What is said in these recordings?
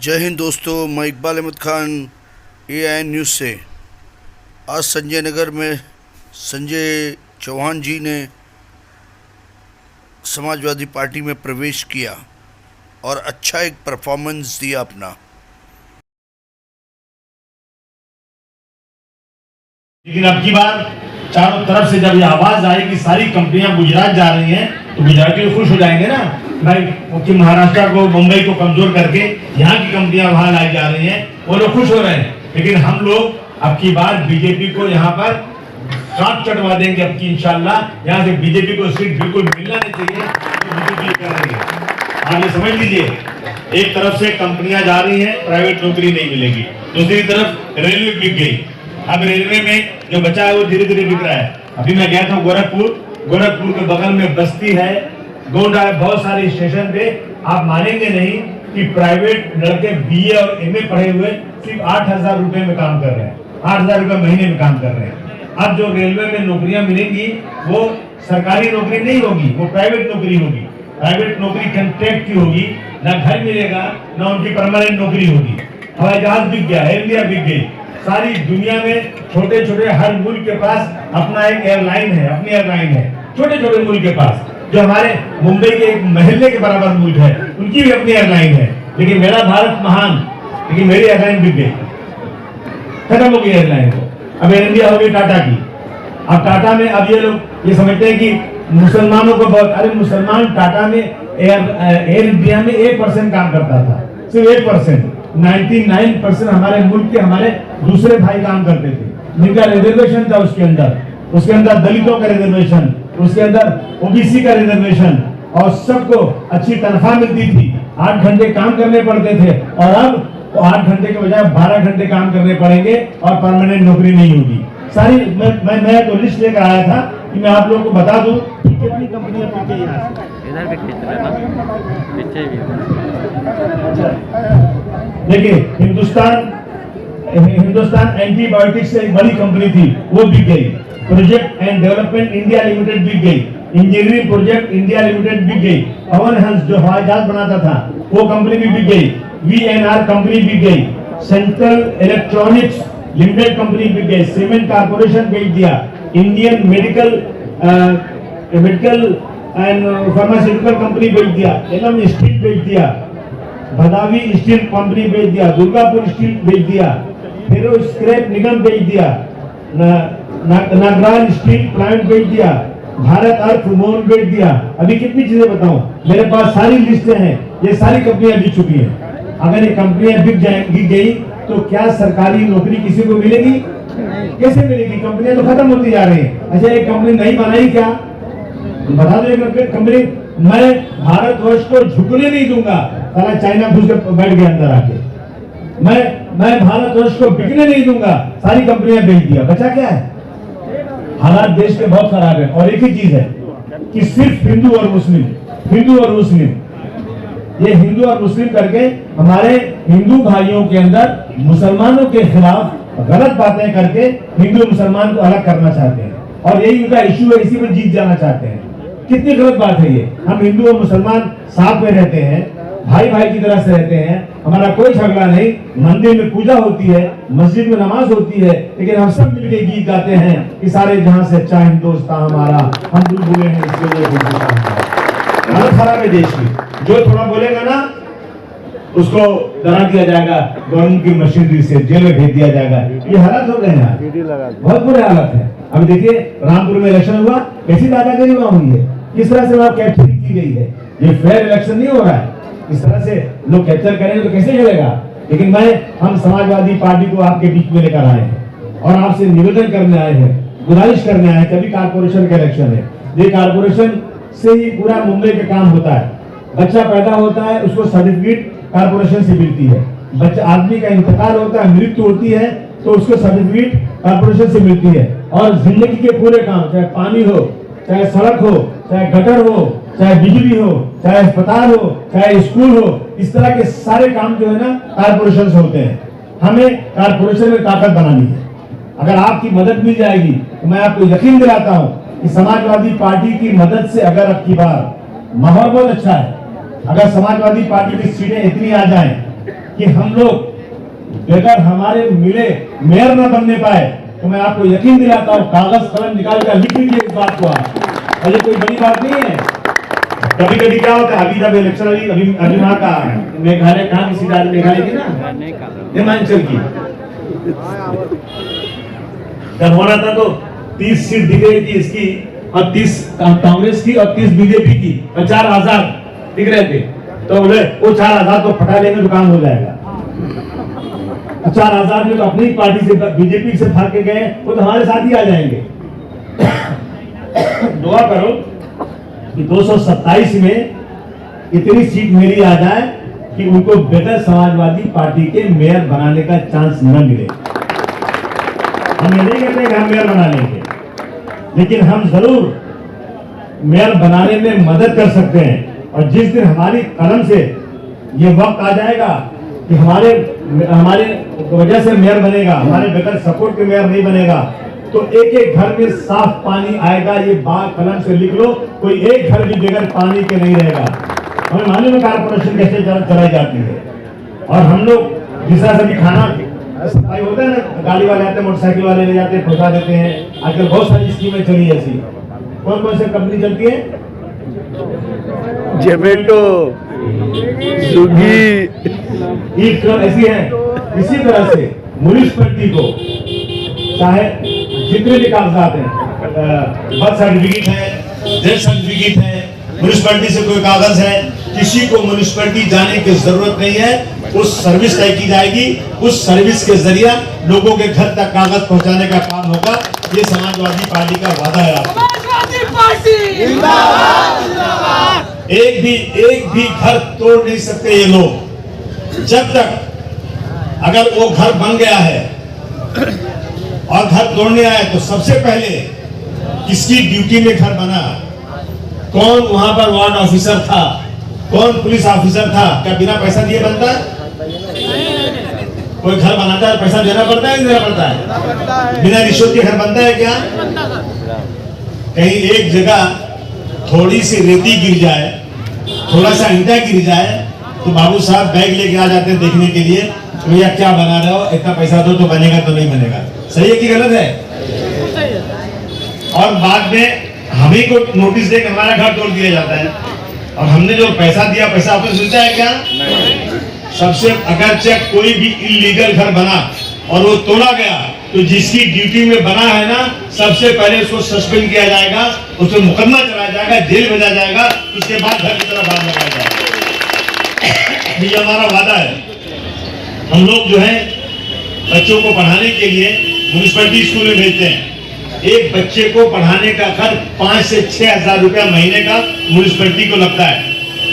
जय हिंद दोस्तों, मैं इकबाल अहमद खान AIN न्यूज़ से। आज संजय नगर में संजय चौहान जी ने समाजवादी पार्टी में प्रवेश किया और अच्छा एक परफॉर्मेंस दिया अपना। लेकिन अब की बार चारों तरफ से जब ये आवाज आई कि सारी कंपनियां गुजरात जा रही हैं तो गुजराती खुश हो जाएंगे ना भाई, कि महाराष्ट्र को मुंबई को कमजोर करके यहाँ की कंपनियां वहां लाई जा रही हैं, वो लोग खुश हो रहे हैं। लेकिन हम लोग अब की बार बीजेपी को यहाँ पर काट चटवा देंगे। अब की इंशाल्लाह यहाँ से बीजेपी को सीट बिल्कुल मिलना नहीं चाहिए तो बीजेपी करेंगे। आप ये समझ लीजिए, एक तरफ से कंपनियां जा रही हैं, प्राइवेट नौकरी नहीं मिलेगी, दूसरी तरफ रेलवे बिक गई। अब रेलवे में जो बचा है वो धीरे धीरे बिक रहा है। अभी मैं गया था गोरखपुर के बगल में बस्ती है, गोंडा है, बहुत सारे स्टेशन पे आप मानेंगे नहीं कि प्राइवेट लड़के BA और MA पढ़े हुए सिर्फ 8,000 रुपए में काम कर रहे हैं, 8,000 रुपए महीने में काम कर रहे हैं। अब जो रेलवे में नौकरियां मिलेंगी वो सरकारी नौकरी नहीं होगी, वो प्राइवेट नौकरी होगी। प्राइवेट नौकरी कॉन्ट्रैक्ट की होगी, ना घर मिलेगा ना उनकी परमानेंट नौकरी होगी। हवाई जहाज बिक गया, एयर इंडिया बिक गई। सारी दुनिया में छोटे छोटे हर मुल्क के पास अपना एक एयरलाइन है, अपनी एयरलाइन है। छोटे छोटे मुल्क के पास, जो हमारे मुंबई के एक महल्ले के बराबर मुल्क है, उनकी भी अपनी एयरलाइन है। लेकिन मेरा भारत महान, लेकिन मेरी एयरलाइन बिक गई, खत्म हो गई एयरलाइन को। अब एयर इंडिया हो गई टाटा की। अब टाटा में अब ये लोग ये समझते हैं कि मुसलमानों को बहुत, अरे मुसलमान टाटा में एयर इंडिया में 1% काम करता था, सिर्फ 1%। 99% हमारे मुल्क के हमारे दूसरे भाई काम करते थे, जिनका रिजर्वेशन था उसके अंदर दलितों का रिजर्वेशन, उसके अंदर OBC का रिजर्वेशन, और सबको अच्छी तनख्वाह मिलती थी। 8 घंटे काम करने पड़ते थे, और अब 8 घंटे के बजाय 12 घंटे काम करने पड़ेंगे और परमानेंट नौकरी नहीं होगी। सारी मैं तो लिस्ट लेकर आया था कि मैं आप लोगों को बता दूं कि कितनी कंपनियां बिक गई यहाँ से। इधर भी खींच लेना, पीछे भी। देखिए, हिंदुस्तान एंटीबायोटिक्स से एक बड़ी कंपनी थी, वो बिक गई। Project and development India limited बिक गई। इंजीनियरिंग प्रोजेक्ट इंडिया लिमिटेड बिक गई। पवन हंस जो हवाई जहाज बनाता था वो कंपनी भी बिक गई। VNR कंपनी बिक गई। सेंट्रल इलेक्ट्रॉनिक्स लिमिटेड कंपनी बिक गई। सीमेंट कारपोरेशन बेच दिया। Indian medical and pharmaceutical company बेच दिया। एलम स्टील बेच दिया। भदावी स्टील कंपनी बेच दिया। दुर्गापुर स्टील बेच दिया। फेरो स्क्रैप निगम बेच दिया। नागरान स्टील प्लांट बेच दिया। भारत अर्थ मोन बेच दिया। अभी कितनी चीजें बताऊं, मेरे पास सारी लिस्टें हैं। ये सारी कंपनियां बिक चुकी हैं। अगर ये कंपनियां बिक गई तो क्या सरकारी नौकरी किसी को मिलेगी? कैसे मिलेगी? कंपनियां तो खत्म होती जा रही हैं। अच्छा, एक कंपनी नहीं बनाई क्या? बता दो एक कंपनी। मैं भारतवर्ष को झुकने नहीं दूंगा। साला चाइना घुस के बैठ गया अंदर आके। मैं भारतवर्ष को बिकने नहीं दूंगा। सारी कंपनियां बेच दिया, बचा क्या है? हालात देश के बहुत खराब है। और एक ही चीज है कि सिर्फ हिंदू और मुस्लिम, ये हिंदू और मुस्लिम करके हमारे हिंदू भाइयों के अंदर मुसलमानों के खिलाफ गलत बातें करके हिंदू मुसलमान को अलग करना चाहते हैं, और यही उनका इश्यू है, इसी में जीत जाना चाहते हैं। कितनी गलत बात है ये। हम हिंदू और मुसलमान साथ में रहते हैं, भाई भाई की तरह से रहते हैं, हमारा कोई झगड़ा नहीं। मंदिर में पूजा होती है, मस्जिद में नमाज होती है, लेकिन हम सब मिलकर गीत गाते हैं कि सारे जहां से अच्छा हिंदुस्तान हमारा, हम बुलबुले हैं इसके लिए हिंदुस्तान। हालत खराब है देश की। जो थोड़ा बोलेगा ना उसको डरा दिया जाएगा, गवर्नमेंट की मशीनरी से जेल में भेज दिया जाएगा। ये हालत हो गए हैं, बहुत बुरे हालत है। अब देखिए, रामपुर में इलेक्शन हुआ, कैसी दादागिरी वहां हुई है, किस तरह से वहां कैप्चरिंग की गई है। ये फेयर इलेक्शन नहीं हो रहा है। इस तरह से लोग कैप्चर करेंगे तो कैसे चलेगा? लेकिन हम समाजवादी पार्टी को आपके बीच में लेकर आए हैं और आपसे निवेदन करने आए हैं, गुजारिश करने आए हैं। कभी कारपोरेशन का इलेक्शन है, ये कारपोरेशन से ही पूरा मुंबई का काम होता है। बच्चा पैदा होता है, उसको सर्टिफिकेट कारपोरेशन से मिलती है। बच्चा आदमी का इंतकाल होता है, मृत्यु होती है, तो उसको सर्टिफिकेट कारपोरेशन से मिलती है। और जिंदगी के पूरे काम, चाहे पानी हो, चाहे सड़क हो, चाहे गटर हो, चाहे बिजली हो, चाहे अस्पताल हो, चाहे स्कूल हो, इस तरह के सारे काम जो है ना कारपोरेशन से होते हैं। हमें कारपोरेशन में ताकत बनानी है। अगर आपकी मदद मिल जाएगी तो मैं आपको यकीन दिलाता हूं कि समाजवादी पार्टी की मदद से, अगर अब की बार माहौल बहुत अच्छा है, अगर समाजवादी पार्टी की सीटें इतनी आ जाएं कि हम लोग बगैर हमारे मिले मेयर न बनने पाए, तो मैं आपको यकीन दिलाता हूँ कागज कलम निकाल कर लिख लीजिए इस बात को आप। और ये कोई बड़ी बात नहीं है। कभी कभी क्या होता है, अभी जब इलेक्शन अभी वहां का मेघालय कहाँ की सीट आ रही, मेघालय की ना, हिमाचल की, जब होना था तो 30 सीट दिख रही थी इसकी और 30 कांग्रेस की और 30 बीजेपी की और 4 आजाद दिख रहे थे। तो बोले वो 4 आजाद को फटा लेंगे तो काम हो जाएगा। 4 आजाद में तो अपनी पार्टी से बीजेपी से भाग के गए, वो तो हमारे साथ ही आ जाएंगे। दुआ करो कि 227 में इतनी सीट मेरी आ जाए कि उनको बेहतर समाजवादी पार्टी के मेयर बनाने का चांस न मिले। हम ये नहीं कहते कि हम मेयर बना लेंगे, लेकिन हम जरूर मेयर बनाने में मदद कर सकते हैं। और जिस दिन हमारी कलम से ये वक्त आ जाएगा कि हमारे वजह से मेयर बनेगा, हमारे बगैर सपोर्ट के मेयर नहीं बनेगा, तो एक एक घर में साफ पानी आएगा। ये बात कलम से लिख लो, कोई एक घर भी बगैर पानी के नहीं रहेगा। हमें मालूम है कारपोरेशन कैसे चलाई जाती है। और हम लोग जिस तरह से भी खाना सफाई होता है ना, गाड़ी वाले आते हैं, मोटरसाइकिल वाले ले जाते हैं, पहुंचा देते हैं। आजकल बहुत सारी स्कीमें चली है ऐसी। कौन कौन सी कंपनी चलती है? जोमेटो, स्विगी, ईट क्लब ऐसी है। इसी तरह से म्युनिसिपैलिटी को चाहे जितने भी कागजात हैं, बर्थ सर्टिफिकेट है, डेथ सर्टिफिकेट है, म्युनिसिपैलिटी से कोई कागज है, किसी को म्युनिसिपैलिटी जाने की जरूरत नहीं है। उस सर्विस तय की जाएगी, उस सर्विस के जरिए लोगों के घर तक कागज पहुंचाने का काम होगा। ये समाजवादी पार्टी का वादा है। समाजवादी पार्टी एक भी घर तोड़ नहीं सकते ये लोग। जब तक अगर वो घर बन गया है और घर तोड़ने आए, तो सबसे पहले किसकी ड्यूटी में घर बना, कौन वहां पर वार्ड ऑफिसर था, कौन पुलिस ऑफिसर था? क्या बिना पैसा दिए बनता है? कोई घर बनाता है पैसा देना पड़ता है, नहीं देना पड़ता है? बिना रिश्वत के घर बनता है क्या? कहीं एक जगह थोड़ी सी रेती गिर जाए, थोड़ा सा ईंटा गिर जाए, तो बाबू साहब बैग लेके आ जाते हैं देखने के लिए, तो भैया क्या बना रहे हो, इतना पैसा दो तो बनेगा, तो नहीं बनेगा। सही है कि गलत है? और बाद में हमें को नोटिस देकर हमारा घर तोड़ दिया जाता है। और हमने जो पैसा दिया, पैसा वापस मिलता है क्या? सबसे अगर चेक कोई भी इलीगल घर बना और वो तोड़ा गया, तो जिसकी ड्यूटी में बना है ना, सबसे पहले उसको सस्पेंड किया जाएगा, उसको मुकदमा चलाया जाएगा, जेल भेजा जाएगा, उसके बाद घर की तरफ बाहर लगाया जाएगा। ये हमारा वादा है। हम लोग जो है बच्चों को पढ़ाने के लिए म्युनिसिपैलिटी स्कूल में भेजते हैं। एक बच्चे को पढ़ाने का खर्च 5 से 6 हजार रुपया महीने का म्युनिसिपैलिटी को लगता है।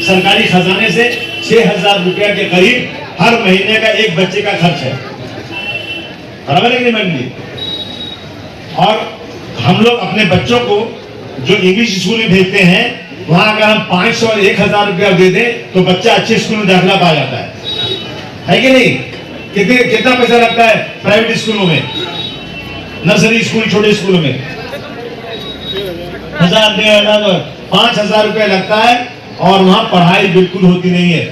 सरकारी खजाने से 6,000 रुपया के करीब हर महीने का एक बच्चे का खर्च है। बराबर है कि नहीं? और हम लोग अपने बच्चों को जो इंग्लिश स्कूल में भेजते हैं, वहां अगर हम 500 और 1,000 रुपया दे दें, तो बच्चा अच्छे स्कूल में दाखिला पा जाता है कि नहीं? कितना पैसा लगता है प्राइवेट स्कूलों में, नर्सरी स्कूल, छोटे स्कूलों में? 1,000, 1,500, 5,000 रुपया लगता है। और वहां पढ़ाई बिल्कुल होती नहीं है,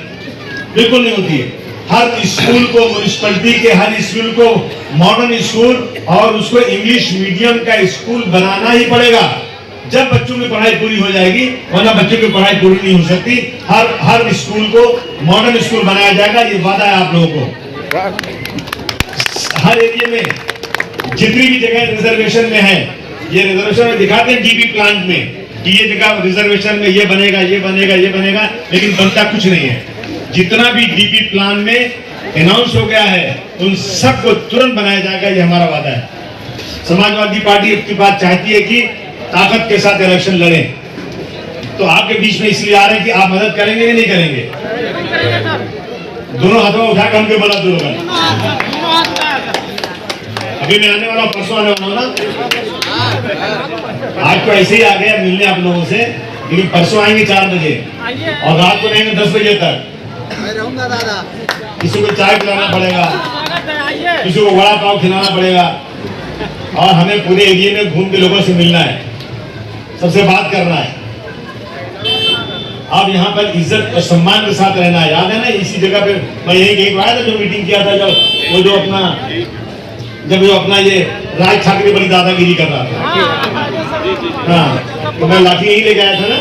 बिल्कुल नहीं होती है। हर स्कूल को, म्युनिसिपैलिटी के हर स्कूल को मॉडर्न स्कूल और उसको इंग्लिश मीडियम का स्कूल बनाना ही पड़ेगा, जब बच्चों की पढ़ाई पूरी हो जाएगी, वरना बच्चों की पढ़ाई पूरी नहीं हो सकती। हर स्कूल को मॉडर्न स्कूल बनाया जाएगा, ये वादा है आप लोगों को। हर एरिया में जितनी भी जगह रिजर्वेशन में है, ये रिजर्वेशन में दिखाते हैं डीपी प्लांट में कि ये जगह रिजर्वेशन में ये बनेगा, ये बनेगा, ये बनेगा, लेकिन बनता कुछ नहीं है। जितना भी डीपी प्लान में अनाउंस हो गया है, उन सबको तुरंत बनाया जाएगा, ये हमारा वादा है। समाजवादी पार्टी की बात चाहती है कि ताकत के साथ इलेक्शन लड़ें, तो आपके बीच में इसलिए आ रहे हैं कि आप मदद करेंगे या नहीं करेंगे? दोनों हाथों उठाकर हमको बोला दो लोग। अभी मैं आने वाला हूँ, परसों आने वाला हूँ ना। आज तो ऐसे ही आ गया मिलने आप लोगों से, लेकिन परसों आएंगे 4 बजे और रात को रहेंगे 10 बजे तक। किसी को चाय पिलाना पड़ेगा, किसी को वड़ा पाव खिलाना पड़ेगा, और हमें पूरे एरिया में घूम के लोगों से मिलना है, सबसे बात करना है। आप यहाँ पर इज्जत और सम्मान के साथ रहना है। याद है ना, इसी जगह पे मैं यही एक आया था जो मीटिंग किया था, जब वो जो अपना ये राज ठाकरे बड़ी दादागिरी कर रहा था। हाँ, तो मैं लाठी यही लेके आया था ना,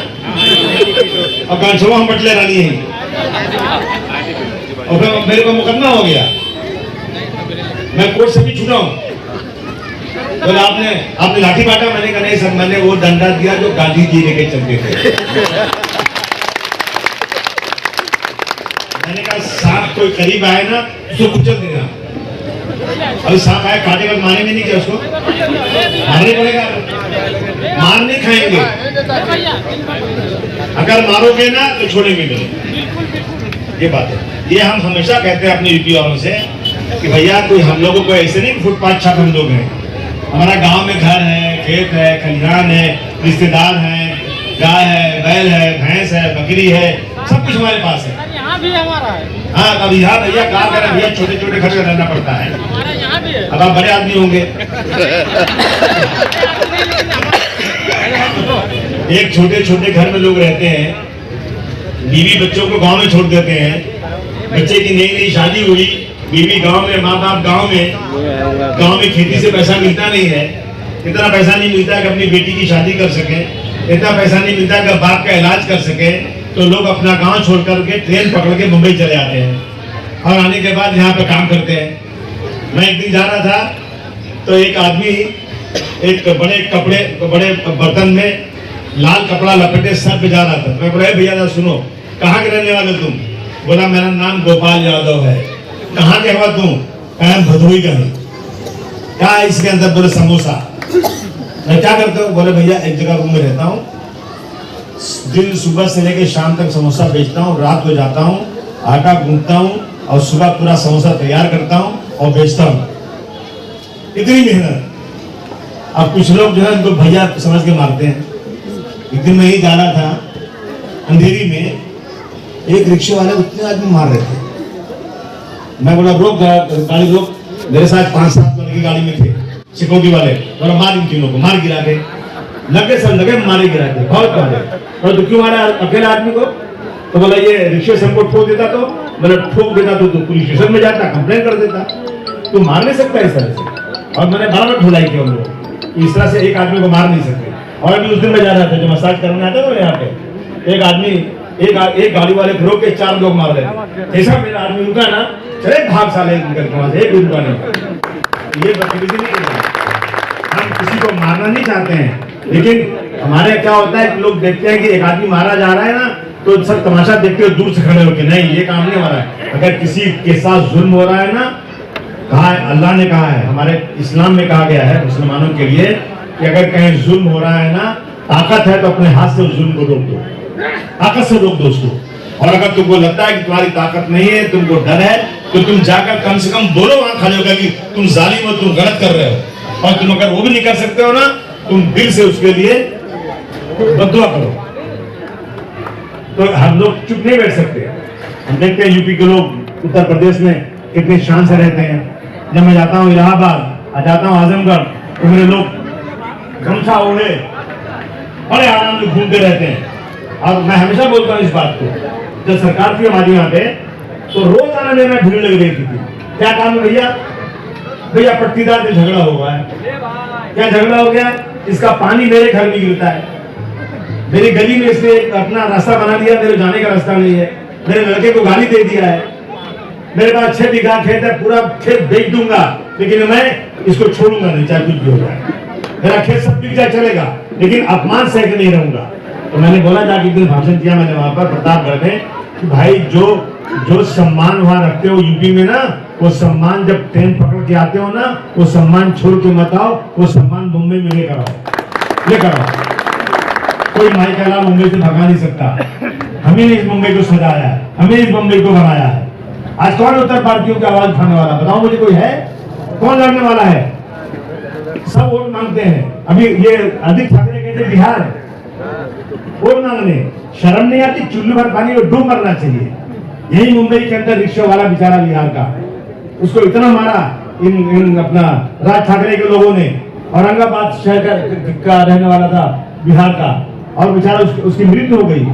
और कांचवा हम बटले रानी यही, और फिर मेरे को मुकदमा हो गया, मैं कोर्ट से भी छूटा हूँ। बोले आपने लाठी बांटा? मैंने कहा नहीं सर, मैंने वो डंडा दिया जो गांधी जी लेके चलते थे। मैंने कहा सांप कोई करीब आए ना उसको कुचल देना। अभी सांप आया काटेगा, मारेंगे नहीं क्या उसको? मारने पड़ेगा, मार नहीं खाएंगे। अगर मारोगे ना तो छोड़ेंगे नहीं। ये बात है, ये हम हमेशा कहते हैं अपने यूपी वालों से कि भैया कोई हम लोगों को ऐसे नहीं फुटपाथ छाप हम लोग हैं। हमारा गांव में घर है, खेत है, खलिहान है, रिश्तेदार हैं, गाय है, बैल है, भैंस है, बकरी है, सब कुछ हमारे पास है। यहाँ भी हमारा है। हाँ, अब यहाँ भैया क्या करें भैया, छोटे छोटे घर में रहना पड़ता है। हमारा यहाँ भी है। अब आप बड़े आदमी होंगे। एक छोटे छोटे घर में लोग रहते हैं, बीवी बच्चों को गांव में छोड़ देते हैं। बच्चे की नई नई शादी हुई, बीवी गांव में, माँ बाप गांव में खेती से पैसा मिलता नहीं है। इतना पैसा नहीं मिलता कि अपनी बेटी की शादी कर सके, इतना पैसा नहीं मिलता कि बाप का इलाज कर सके, तो लोग अपना गांव छोड़ करके ट्रेन पकड़ के मुंबई चले आते हैं और आने के बाद यहाँ पे काम करते हैं। मैं एक दिन जा रहा था तो एक आदमी एक बड़े बर्तन में लाल कपड़ा लपेटे सर पे जा रहा था। मैं बोला भैया सुनो, कहाँ के रहने वाले तुम? बोला मेरा नाम गोपाल यादव है। कहाँ के हुआ तुम? भदोही का है। क्या है इसके अंदर? बोले समोसा। मैं क्या करते हो? बोले भैया एक जगह रूम में रहता हूँ, दिन सुबह से लेकर शाम तक समोसा बेचता हूँ, रात को जाता हूँ, आटा गूंथता हूँ और सुबह पूरा समोसा तैयार करता हूँ और बेचता हूँ। इतनी मेहनत। अब कुछ लोग जो है उनको भैया समझ के मारते हैं। एक दिन मैं ही जा रहा था अंधेरी में, एक रिक्शे वाले उतने आदमी मार रहे थे। मैं बोला रोक गाड़ी रोक। मेरे साथ 5-7 लोग की गाड़ी में थे सिक्योरिटी वाले। बोला मार इन तीनों को, मार गिरा के लगे सब लगे मारे गिरा के बहुत मारे। और तो क्यों मारा अकेले आदमी को? तो बोला ये रिक्शे से हमको ठोक देता, तो बोला ठोक देता तो पुलिस स्टेशन में जाता, कंप्लेन कर देता। तो मार नहीं सकता इस तरह से। और मैंने बराबर ढुलाई किया उन लोग, इस तरह से एक आदमी को मार नहीं सकते। और अभी उस दिन मैं जा रहा था जो मसाज करने आता था यहाँ पे, एक आदमी एक गाड़ी वाले को रोक के 4 लोग मार रहे। ऐसा मेरा आदमी रुका ना, चले भाग साले निकल के वहां से, एक रुका नहीं। ये बदतमीजी नहीं करना। हम किसी को मारना नहीं चाहते हैं, लेकिन हमारे क्या होता है, लोग देखते हैं कि एक आदमी मारा जा रहा है ना, तो सब तमाशा देखते हो दूर से खड़े होकर, नहीं ये काम नहीं हो रहा है। अगर किसी के साथ जुल्म हो रहा है ना, कहा है अल्लाह ने कहा है, हमारे इस्लाम में कहा गया है मुसलमानों के लिए कि अगर कहीं जुल्म हो रहा है ना, ताकत है तो अपने हाथ से उस जुल्म को रोक दो, ताकत से रोक दो उसको। और अगर तुमको लगता है कि तुम्हारी ताकत नहीं है, तुमको डर है, तो तुम जाकर कम से कम बोलो वहां खड़े होकर कि तुम जालिम हो, तुम गलत कर रहे हो। और तुम अगर वो भी नहीं कर सकते हो ना, तुम दिल से उसके लिए बद्दुआ करो। तो हम लोग चुप नहीं बैठ सकते। हम देखते हैं यूपी के लोग उत्तर प्रदेश में कितने शान से रहते हैं। जब मैं जाता हूँ इलाहाबाद, जाता हूँ आजमगढ़, तो मेरे लोग गमछा ओढ़े बड़े आराम से घूमते रहते हैं। और मैं हमेशा बोलता हूँ इस बात को, जब सरकार थी हमारी यहाँ पे, तो रोज आने में भीड़ लग रही थी। क्या काम है भैया? भैया पट्टीदार से झगड़ा हो गया है। क्या झगड़ा हो गया? इसका पानी मेरे घर में गिरता है, मेरी गली में इसने अपना रास्ता बना लिया, मेरे जाने का रास्ता नहीं है, मेरे लड़के को गाली दे दिया है, मेरे पास 6 बीघा खेत है, पूरा खेत बेच दूंगा, लेकिन मैं इसको छोड़ूंगा नहीं, चाहे कुछ भी हो जाए। मेरा खेत सब बिक जाए चलेगा, लेकिन अपमान सह के नहीं रहूंगा। तो मैंने बोला, जाके एक दिन भाषण किया मैंने वहां पर प्रतापगढ़ में, कि भाई जो सम्मान वहां रखते हो यूपी में ना, वो सम्मान जब ट्रेन पकड़ के आते हो ना, वो सम्मान छोड़ के मत आओ, वो सम्मान मुंबई में लेकर आओ। कोई माई का लाल मुंबई से भगा नहीं सकता। हमें इस मुंबई को सजाया है, हमें इस मुंबई को बनाया है। आज कौन उत्तर भारतीयों की आवाज उठाने वाला? बताओ मुझे, कोई है? कौन लड़ने वाला है? सब वोट मांगते हैं। अभी ये आदित्य ठाकरे कहते बिहार वोट मांगने, शर्म नहीं आती? चुल्लू भर पानी में डूब मरना चाहिए। यही मुंबई के अंदर रिक्शा वाला बेचारा बिहार का, उसको इतना मारा इन अपना राज ठाकरे के लोगों ने। औरंगाबाद शहर का रहने वाला था बिहार का, और बेचारा उसकी मृत्यु हो गई।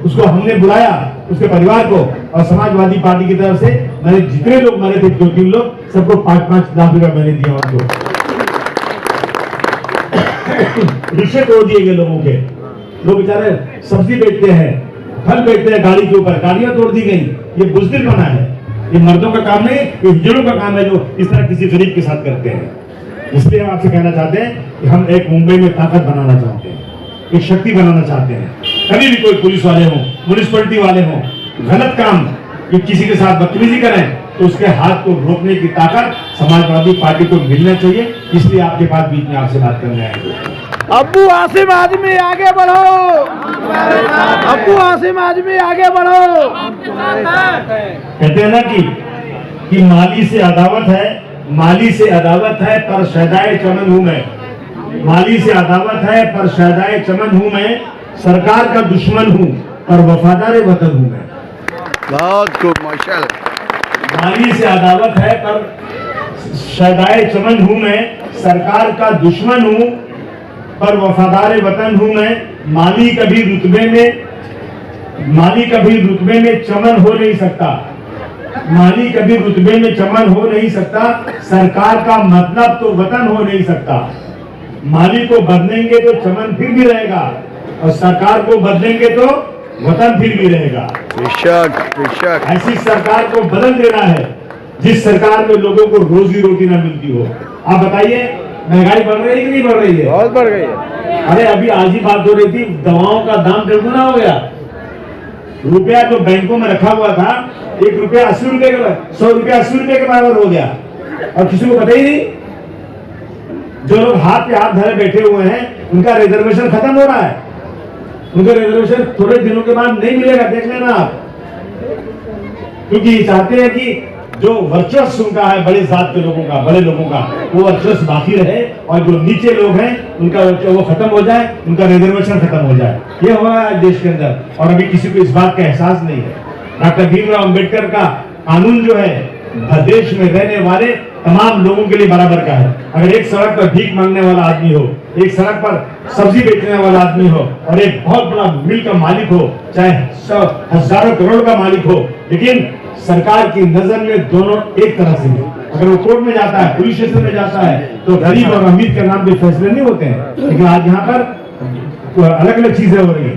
उसको हमने बुलाया, उसके परिवार को, और समाजवादी पार्टी की तरफ से मैंने जितने लोग मरे थे 2-3 लोग सबको 5-5 लाख रुपया मैंने दिया उनको। रिक्शे तोड़ दिए गए लोगों के, लोग बेचारे सब्जी बेचते हैं, फल बेचते हैं गाड़ी के ऊपर, गाड़ियां तोड़ दी गई। ये बुजदिल बना है, ये मर्दों का काम नहीं, ये हिजड़ों का काम है जो इस तरह किसी गरीब के साथ करते हैं। इसलिए हम आपसे कहना चाहते हैं कि हम एक मुंबई में ताकत बनाना चाहते हैं, एक शक्ति बनाना चाहते हैं। कभी भी कोई पुलिस वाले हों, म्युनिसिपैलिटी वाले हों, गलत काम कि किसी के साथ बदतमीजी करें तो उसके हाथ को रोकने की ताकत समाजवादी पार्टी को मिलना चाहिए। इसलिए आपके पास बीच में आपसे बात करने आए। अब्बू आसिम आजमी आगे बढ़ो, अब्बू आसिम आजमी आगे बढ़ो। कहते हैं ना कि माली से अदावत है, माली से अदावत है पर शहदाए चमन हूं मैं, माली से अदावत है पर शहदाए चमन हूं मैं, सरकार का दुश्मन हूं पर वफादार वतन हूं मैं। बहुत खूब, माशाल्लाह। माली से अदावत है पर शहदाए चमन हूं मैं, सरकार का दुश्मन हूं पर वफादार वतन हूं मैं। माली कभी रुतबे में चमन हो नहीं सकता, माली कभी रुतबे में चमन हो नहीं सकता, सरकार का मतलब तो वतन हो नहीं सकता। माली को बदलेंगे तो चमन फिर भी रहेगा, और सरकार को बदलेंगे तो वतन फिर भी रहेगा। बेशक ऐसी सरकार को बदल देना है जिस सरकार में लोगों को रोजी रोटी ना मिलती हो। आप बताइए, महंगाई बढ़ रही है कि नहीं बढ़ रही है? बहुत बढ़ गई है। अरे अभी आज ही बात हो रही थी, दवाओं का दाम दुगना हो गया। रुपया जो बैंकों में रखा हुआ था, 1 रुपया 80 रुपए के, 100 रुपया 80 रुपए के बराबर हो गया, और किसी को पता ही नहीं। जो लोग हाथ पे हाथ धरे बैठे हुए हैं उनका रिजर्वेशन खत्म हो रहा है, उनका रिजर्वेशन थोड़े दिनों के बाद नहीं मिलेगा, देख लेना आप। क्योंकि ये चाहते हैं कि जो वर्चस्व उनका है बड़े जात के लोगों का, बड़े लोगों का, वो वर्चस्व बाकी रहे, और जो नीचे लोग हैं उनका वो खत्म हो जाए, उनका रिजर्वेशन खत्म हो जाए। ये हो रहा है देश के अंदर, और अभी किसी को इस बात का एहसास नहीं है। डॉक्टर भीमराव अंबेडकर का कानून जो है देश में रहने वाले तमाम लोगों के लिए बराबर का है। अगर एक सड़क पर भीख मांगने वाला आदमी हो, एक सड़क पर सब्जी बेचने वाला आदमी हो, और एक बहुत बड़ा मिल का मालिक हो, चाहे हजारों करोड़ का मालिक हो, लेकिन सरकार की नजर में दोनों एक तरह से हैं। अगर वो कोर्ट में जाता है, पुलिस स्टेशन में जाता है, तो गरीब और अमीर के नाम पे फैसले नहीं होते हैं। लेकिन आज यहाँ पर अलग अलग चीजें हो रही है।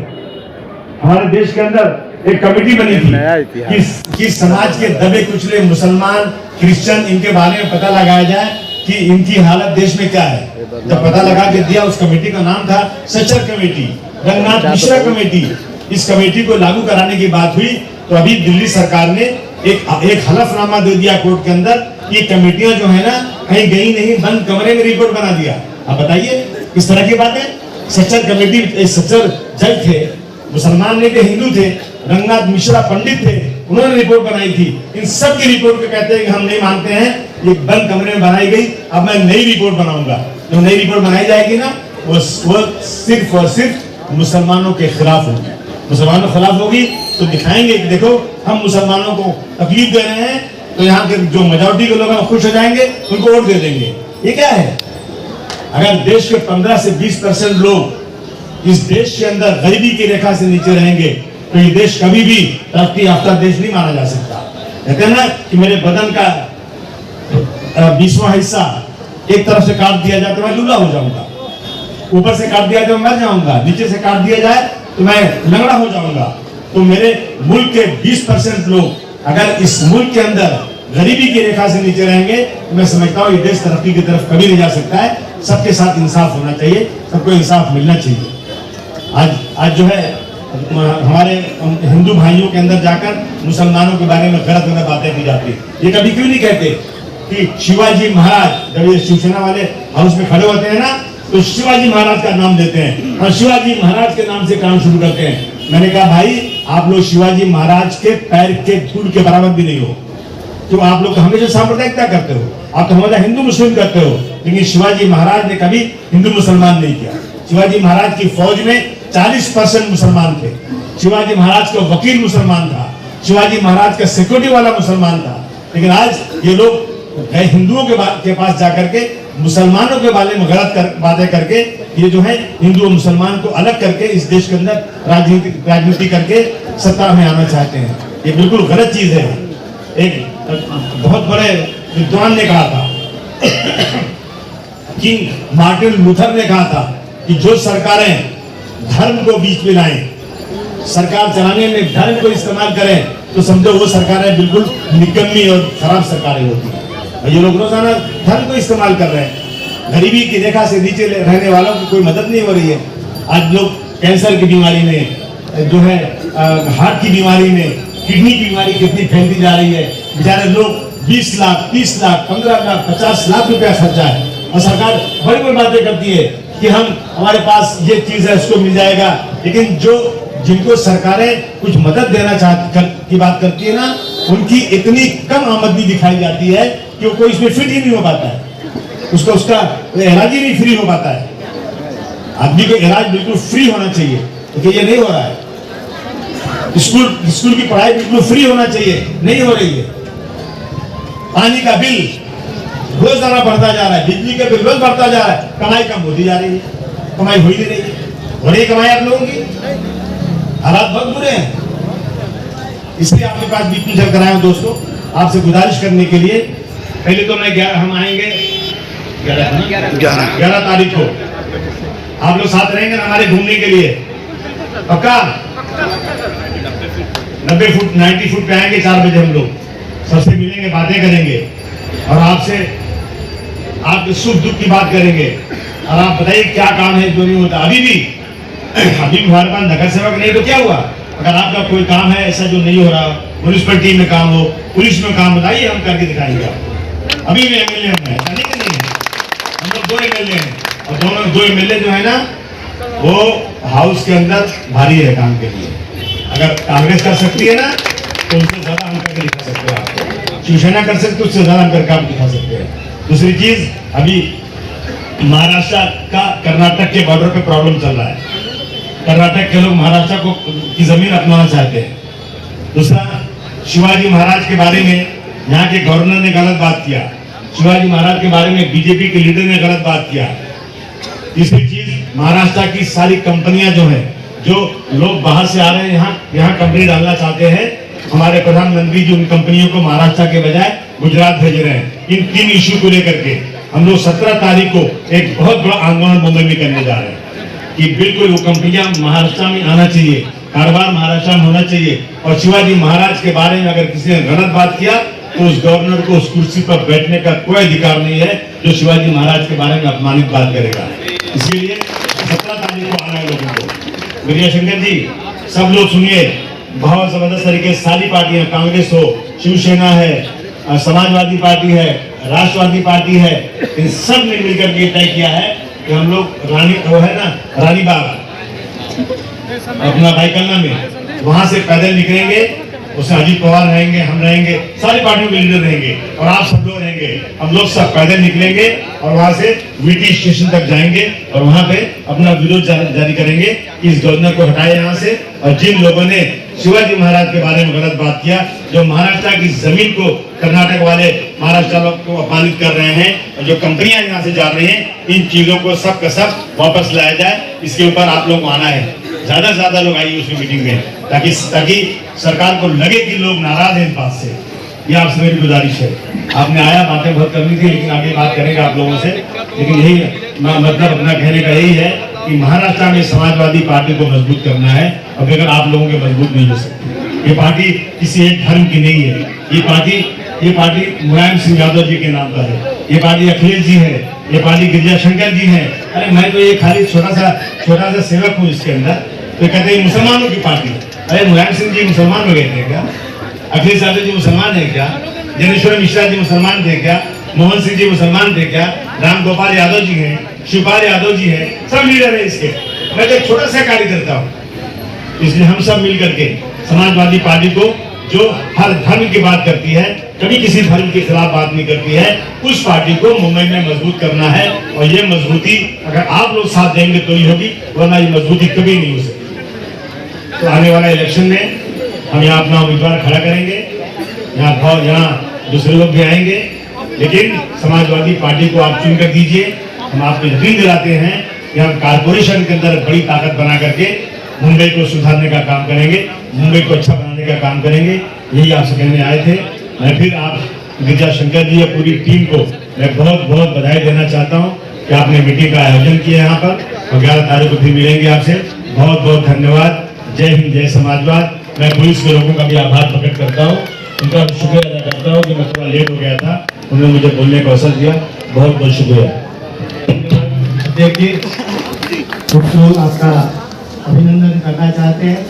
हमारे देश के अंदर एक कमेटी बनी थी कि समाज के दबे कुचले मुसलमान, क्रिश्चियन, इनके बारे में पता लगाया जाए कि इनकी हालत देश में क्या है। जब पता लगा के दिया, उस कमेटी का नाम था सच्चर कमेटी, रंगनाथ मिश्रा कमेटी। इस कमेटी को लागू कराने की बात हुई तो अभी दिल्ली सरकार ने एक हलफनामा दे दिया कोर्ट के अंदर, ये कमेटियां जो है ना कहीं गई नहीं, बंद कमरे में रिपोर्ट बना दिया। अब बताइए किस तरह की बात है। सच्चर कमेटी, सच्चर जज थे, मुसलमान नहीं थे, हिंदू थे, रंगनाथ मिश्रा पंडित थे, उन्होंने रिपोर्ट बनाई थी। इन सब की रिपोर्ट को कहते हैं कि हम नहीं मानते हैं, ये बंद कमरे में बनाई गई, अब मैं नई रिपोर्ट बनाऊंगा। जो नई रिपोर्ट बनाई जाएगी ना, वो सिर्फ और सिर्फ मुसलमानों के खिलाफ होगी। मुसलमानों के खिलाफ होगी तो दिखाएंगे कि देखो हम मुसलमानों को तकलीफ दे रहे हैं, तो यहाँ के जो मेजॉरिटी के लोग हैं खुश हो जाएंगे, उनको वोट दे देंगे। ये क्या है? अगर देश के 15 से 20% लोग इस देश के अंदर गरीबी की रेखा से नीचे रहेंगे तो ये देश कभी भी तरक्की याफ्ता देश नहीं माना जा सकता। कहते हैं ना कि मेरे बदन का 20वां हिस्सा एक तरफ से काट दिया जाए तो मैं लूला हो जाऊंगा, ऊपर से काट दिया तो मैं मर जाऊंगा, नीचे से काट दिया जाए तो मैं लंगड़ा हो जाऊंगा। तो मेरे मुल्क के 20% लोग अगर इस मुल्क के अंदर गरीबी की रेखा से नीचे रहेंगे तो मैं समझता हूँ ये देश तरक्की की तरफ कभी नहीं जा सकता है। सबके साथ इंसाफ होना चाहिए, सबको इंसाफ मिलना चाहिए। आज जो है हमारे हिंदू भाइयों के अंदर जाकर मुसलमानों के बारे में गलत बातें की जाती है। ये कभी क्यों नहीं कहते कि शिवाजी महाराज, जब ये शिवसेना वाले हाउस में खड़े होते हैं ना तो शिवाजी महाराज का नाम लेते हैं और शिवाजी महाराज के नाम से काम शुरू करते हैं। मैंने कहा भाई आप लोग शिवाजी महाराज के पैर के धूल के बराबर भी नहीं हो। तो आप लोग हमेशा सांप्रदायिकता करते हो, आप तो हमेशा हिंदू मुस्लिम करते हो, लेकिन शिवाजी महाराज ने कभी हिंदू मुसलमान नहीं किया। शिवाजी महाराज की फौज में 40% मुसलमान थे, शिवाजी महाराज का वकील मुसलमान था, शिवाजी महाराज का सिक्योरिटी वाला मुसलमान था। लेकिन आज ये लोग हिंदुओं के पास जाकर के मुसलमानों के बारे में बातें करके ये जो है हिंदू और मुसलमान को अलग करके इस देश के अंदर राजनीति करके सत्ता में आना चाहते हैं। ये बिल्कुल गलत चीज है। एक बहुत बड़े विद्वान ने कहा था, किंग मार्टिन लूथर ने कहा था कि जो सरकारें धर्म को बीच में लाएं, सरकार चलाने में धर्म को इस्तेमाल करें, तो समझो वो सरकारें बिल्कुल निकम्मी और खराब सरकारें होती हैं। और ये लोग रोजाना धर्म को इस्तेमाल कर रहे हैं। गरीबी की रेखा से नीचे रहने वालों की कोई मदद नहीं हो रही है। आज लोग कैंसर की बीमारी में, जो है हार्ट की बीमारी में, किडनी की बीमारी कितनी फैलती जा रही है। बेचारे लोग 20 लाख, 30 लाख, 15 लाख, 50 लाख रुपया खर्चा है, और सरकार बड़ी बड़ी बातें करती है कि हम हमारे पास ये चीज है, उसको मिल जाएगा। लेकिन जिनको सरकारें कुछ मदद देना की बात करती है ना, उनकी इतनी कम आमदनी दिखाई जाती है कि वो कोई इसमें फिट ही नहीं हो पाता है। उसका इलाज ही नहीं फ्री हो पाता है। आदमी को इलाज बिल्कुल फ्री होना चाहिए, क्योंकि ये नहीं हो रहा है। स्कूल की पढ़ाई बिल्कुल फ्री होना चाहिए, नहीं हो रही है। पानी का बिल रोजाना बढ़ता जा रहा है, बिजली का बिल रोज बढ़ता जा रहा है, कमाई कम होती जा रही है, कमाई हो ही नहीं रही है। हो रही कमाई आप लोगों की, हालात बहुत बुरे हैं। इसलिए आपके पास मीटिंग चल कर आए हूं दोस्तों, आपसे गुजारिश करने के लिए। पहले तो हम आएंगे 11 तारीख को, आप लोग साथ रहेंगे ना हमारे घूमने के लिए, पक्का? 90 फुट पे आएंगे 4 बजे हम लोग, सबसे मिलेंगे, बातें करेंगे और आपके सुख दुख की बात करेंगे। और आप बताइए क्या काम है जो नहीं होता। अभी भी हमारे पास नगर सेवक नहीं, तो क्या हुआ? अगर आपका कोई काम है ऐसा जो नहीं हो रहा, म्युनिसिपलिटी में काम हो, पुलिस में काम बताइए, हम करके दिखाएंगे। अभी भी एमएलए हम लोग 2 एमएलए हैं, और दोनों 2 एमएलए जो है ना, वो हाउस के अंदर भारी है काम के लिए। अगर कांग्रेस कर सकती है ना, तो उससे ज्यादा हम करके दिखा सकते हैं आपको। शिवसेना कर सकते, उससे ज्यादा हम करके आप दिखा सकते हैं। दूसरी चीज, अभी महाराष्ट्र का कर्नाटक के बॉर्डर पे प्रॉब्लम चल रहा है। कर्नाटक के लोग महाराष्ट्र की जमीन अपनाना चाहते हैं। दूसरा, शिवाजी महाराज के बारे में यहाँ के गवर्नर ने गलत बात किया, शिवाजी महाराज के बारे में बीजेपी के लीडर ने गलत बात किया। तीसरी चीज, महाराष्ट्र की सारी कंपनियां जो है, जो लोग बाहर से आ रहे हैं यहाँ कंपनी डालना चाहते हैं, हमारे प्रधानमंत्री जी उन कंपनियों को महाराष्ट्र के बजाय गुजरात भेज रहे हैं। इन 3 इश्यू को लेकर के हम लोग 17 तारीख को एक बहुत बड़ा आंदोलन मुंबई में करने जा रहे हैं कि बिल्कुल वो कंपनियां महाराष्ट्र में आना चाहिए, कारोबार महाराष्ट्र में होना चाहिए। और शिवाजी महाराज के बारे में अगर किसी ने गलत बात किया, तो उस गवर्नर को उस कुर्सी पर बैठने का कोई अधिकार नहीं है जो शिवाजी महाराज के बारे में अपमानित बात करेगा। इसीलिए 17 तारीख को आना है लोगों को। गिरिजा शंकर जी, सब लोग सुनिए, बहुत जबरदस्त तरीके से सारी पार्टियां, कांग्रेस हो, शिवसेना है, समाजवादी पार्टी है, राष्ट्रवादी पार्टी है, इन सब ने मिलकर के तय किया है कि हम लोग रानी बाग अपना भाईकल्ला में, वहां से पैदल निकलेंगे। उसमें अजीत पवार रहेंगे, हम रहेंगे, सारी पार्टियों के लीडर रहेंगे, और आप सब लोग रहेंगे। हम लोग सब पैदल निकलेंगे और वहां से वीटी स्टेशन तक जाएंगे, और वहां पे अपना विरोध जारी करेंगे कि इस गवर्नर को हटाए यहाँ से। और जिन लोगों ने शिवाजी महाराज के बारे में गलत बात किया, जो महाराष्ट्र की जमीन को कर्नाटक वाले महाराष्ट्र लोग को अपमानित कर रहे हैं, और जो कंपनियां यहाँ से जा रही हैं, इन चीजों को सब का सब वापस लाया जाए। इसके ऊपर आप लोग को आना है, ज्यादा से ज्यादा लोग आइए उस मीटिंग में, ताकि सरकार को लगे कि लोग नाराज हैं इस बात से। ये आपसे मेरी गुजारिश है। आपने आया, बातें बहुत करनी थी, लेकिन आगे बात करेंगे आप लोगों से। लेकिन यही मतलब अपना कहने का यही है कि महाराष्ट्र में समाजवादी पार्टी को मजबूत करना है, और बगैर आप लोगों के मजबूत नहीं हो सकती। ये पार्टी किसी एक धर्म की नहीं है। ये पार्टी मुलायम सिंह यादव जी के नाम पर है। ये पार्टी अखिलेश जी है, ये पार्टी गिरिजा शंकर जी है। अरे मैं तो ये खाली छोटा सा सेवक हूँ इसके अंदर। तो कहते हैं मुसलमानों की पार्टी। अरे मुलायम सिंह जी मुसलमान हो गए थे क्या? अखिलेश यादव जी मुसलमान है क्या? जनेश्वर मिश्रा जी मुसलमान थे क्या? मोहन सिंह जी मुसलमान थे क्या? राम गोपाल यादव जी हैं, शिवपाल यादव जी हैं, सब लीडर है इसके। मैं तो छोटा सा कार्यकर्ता हूँ। इसलिए हम सब मिल करके समाजवादी पार्टी को, जो हर धर्म की बात करती है, कभी किसी धर्म के खिलाफ बात नहीं करती है, उस पार्टी को मुंबई में मजबूत करना है। और ये मजबूती अगर आप लोग साथ देंगे तो ही होगी, वरना ये मजबूती कभी नहीं हो सकती। तो आने वाला इलेक्शन में हम यहाँ अपना उम्मीदवार खड़ा करेंगे, यहाँ दूसरे लोग भी आएंगे, लेकिन समाजवादी पार्टी को आप चुन कर दीजिए। हम आपको यकीन दिलाते हैं कि हम कारपोरेशन के अंदर बड़ी ताकत बना करके मुंबई को सुधारने का काम करेंगे, मुंबई को अच्छा बनाने का काम करेंगे। यही आपसे कहने आए थे। मैं फिर आप गिरिजा शंकर जी और पूरी टीम को मैं बहुत बहुत बधाई देना चाहता हूँ कि आपने मीटिंग का आयोजन किया यहाँ पर और 11 तारीख को फिर मिलेंगे आपसे। बहुत बहुत धन्यवाद। जय हिंद, जय समाजवाद। मैं पुलिस के लोगों का भी आभार प्रकट करता हूँ, उनका शुक्रिया अदा करता हूँ कि मैं थोड़ा लेट हो गया था, उन्होंने मुझे बोलने का अवसर दिया। बहुत बहुत शुक्रिया। देखिए, आपका अभिनंदन करना चाहते हैं।